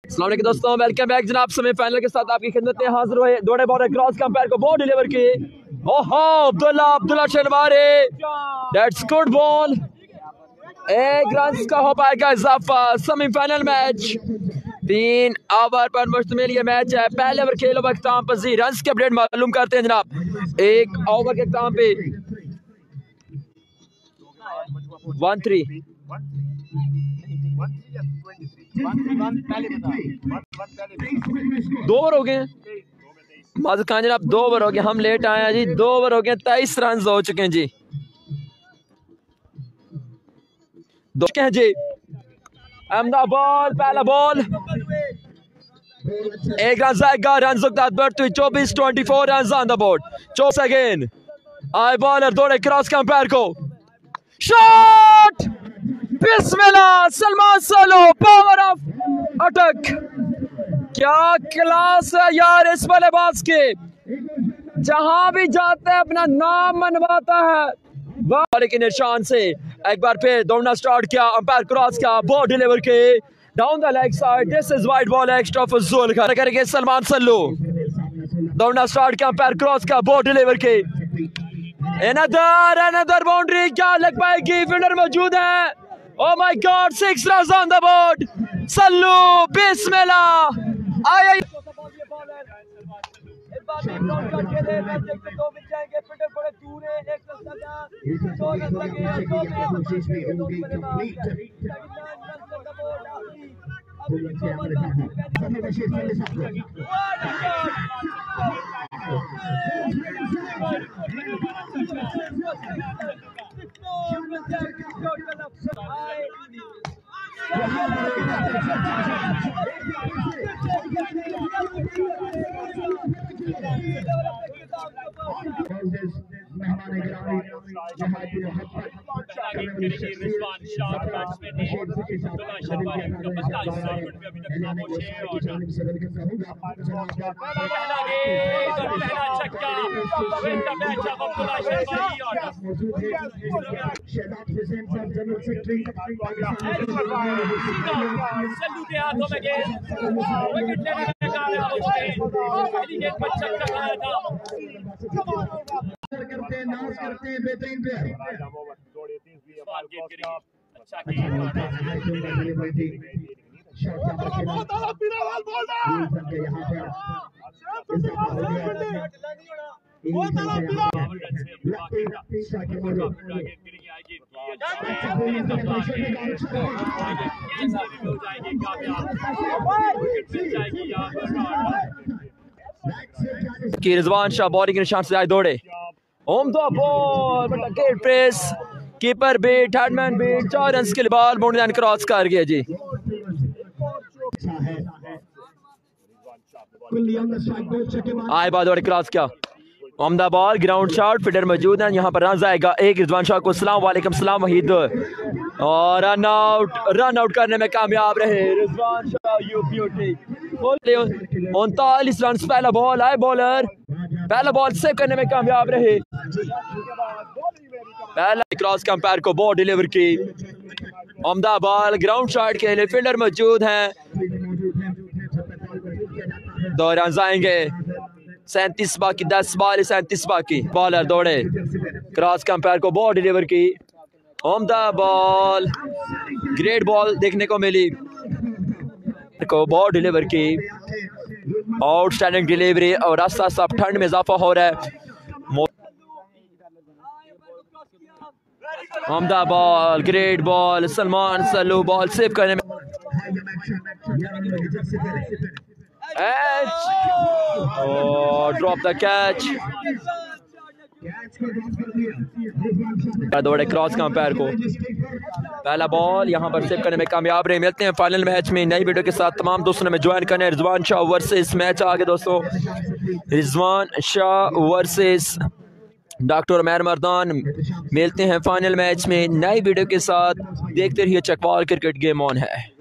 अस्सलाम वालेकुम दोस्तों, वेलकम बैक जनाब। सेमीफाइनल के साथ आपकी खिदमत में हाजिर हुए। दौड़े बॉल क्रॉस का पैर को बॉल डिलीवर की। ओहो अब्दुल्ला शनवारी, दैट्स गुड बॉल। एक रन का हो पाएगा इजाफा। सेमीफाइनल मैच 3 ओवर पर मुश्तमिल ये मैच है। पहले ओवर खेलो अख्ताम पजीर रन के अपडेट मालूम करते हैं जनाब। एक ओवर के अख्ताम पे 1-3 2 ओवर हो गए माजिद खान जनाब, 2 ओवर हो गए। हम लेट आए हैं जी। 2 ओवर हो गए, 23 रन हो चुके हैं जी। हैं जी अहमदाबाद पहला बॉल, एक रन जाएगा। रन बढ़ते हुए 24 run on the board. 24 again आई बॉलर दौड़े क्रॉस का पैर को शॉट। बिस्मिल्लाह सलमान सलो, पावर ऑफ अटैक। क्या क्लास है यार इस बल्लेबाज के, जहां भी जाता है अपना नाम मनवाता है। वाले के निशान से एक बार फिर दौड़ना स्टार्ट किया। अंपायर क्रॉस किया, बॉल डिलीवर के down the leg side. This is wide ball extra for zone करके सलमान सल्लू दौड़ना स्टार्ट किया। अंपायर क्रॉस का बॉल डिलीवर के अनदर बाउंड्री। क्या लग पाएगी? फील्डर मौजूद है। Oh my God, 6 runs on the board. Sallu बिस्मिल्लाह आया। कि रज़वान शाह बॉलिंग के निशान से आए दौड़े। Home the ball but get press, keeper beat, headman beat. 4 run के लिए बॉल बाउंड्री लाइन क्रॉस कर गया जी। आए बाद दौड़े क्रॉस किया। Home the ball ground shot, fielder मौजूद है। यहाँ पर रन आएगा एक। रज़वान शाह को सलाम वालेकुम सलाम वहीद, और रन आउट करने में कामयाब रहे Rizwan Shah. You beauty 39 run. पहला बॉल आए बॉलर, पहला बॉल सेव करने में कामयाब रहे। पहला क्रॉस का अंपायर को बॉल डिलीवर की। उम्दा बॉल ग्राउंड शॉट के लिए फील्डर मौजूद हैं। 2 रन आएंगे। 37 बाकी, 10 बॉल 37 बाकी। बॉलर दौड़े क्रॉस का अंपायर को बॉल डिलीवर की। उम्दा बॉल, ग्रेट बॉल देखने को मिली को बॉल डिलीवर की। आउटस्टैंडिंग डिलीवरी और रास्ता साफ ठंड में इजाफा हो रहा है। उम्दा ball, great ball. Salman Sallu ball save करने में ड्रॉप द कैच। दौड़े क्रॉस का अंपायर को। पहला बॉल यहाँ पर सेव करने में कामयाब रहे। मिलते हैं फाइनल मैच में नई वीडियो के साथ। तमाम दोस्तों ने ज्वाइन करना है। रज़वान शाह वर्सेस मैच आगे दोस्तों, रज़वान शाह वर्सेस डॉक्टर उमैर मर्दान। मिलते हैं फाइनल मैच में नई वीडियो के साथ। देखते रहिए चकवाल क्रिकेट गेम ऑन है।